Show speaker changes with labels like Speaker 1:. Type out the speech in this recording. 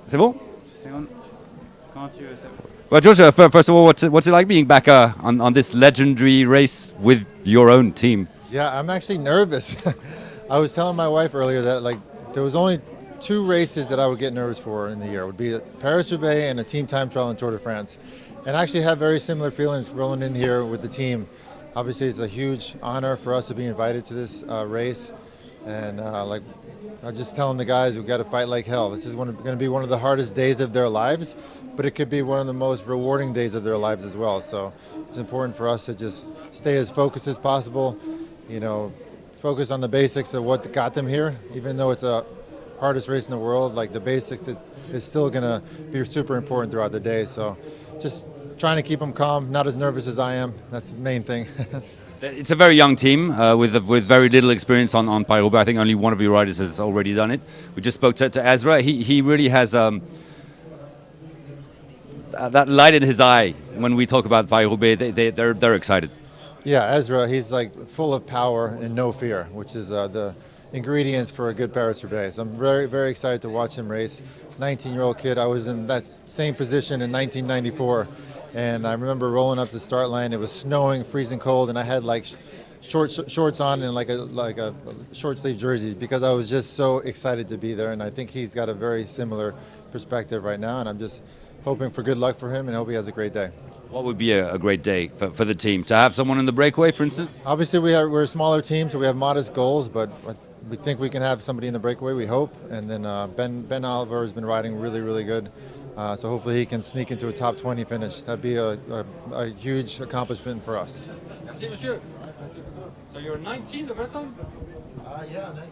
Speaker 1: C'est bon?
Speaker 2: Seconde. Comment tu veux ça?
Speaker 1: Well, George, first of all, what's it like being back on this legendary race with your own team?
Speaker 3: Yeah, I'm actually nervous. I was telling my wife earlier that like there was only two races that I would get nervous for in the year. It would be Paris-Roubaix and a team time trial in Tour de France. And I actually have very similar feelings rolling in here with the team. Obviously, it's a huge honor for us to be invited to this race. And like I'm just telling the guys, we've got to fight like hell. This is going to be one of the hardest days of their lives, but it could be one of the most rewarding days of their lives as well. So it's important for us to just stay as focused as possible, you know, focus on the basics of what got them here. Even though it's a hardest race in the world, like the basics is still going to be super important throughout the day. So just trying to keep them calm, not as nervous as I am. That's the main thing.
Speaker 1: It's a very young team with very little experience on Paris-Roubaix. I think only one of your riders has already done it. We just spoke to Ezra. He really has that light in his eye when we talk about Paris-Roubaix. They're excited.
Speaker 3: Yeah, Ezra, he's like full of power and no fear, which is the ingredients for a good Paris-Roubaix. So I'm very, very excited to watch him race. 19-year-old kid. I was in that same position in 1994. And I remember rolling up the start line. It was snowing, freezing cold, and I had like shorts on and like a short sleeve jersey because I was just so excited to be there. And I think he's got a very similar perspective right now. And I'm just hoping for good luck for him and hope he has a great day.
Speaker 1: What would be a great day for the team? To have someone in the breakaway, for instance?
Speaker 3: Obviously, we're a smaller team, so we have modest goals, but we think we can have somebody in the breakaway, we hope. And then Ben Oliver has been riding really, really good. So hopefully he can sneak into a top 20 finish. That'd be a huge accomplishment for us.
Speaker 1: Merci, monsieur. So you're 19 the first time?
Speaker 3: Yeah, 19.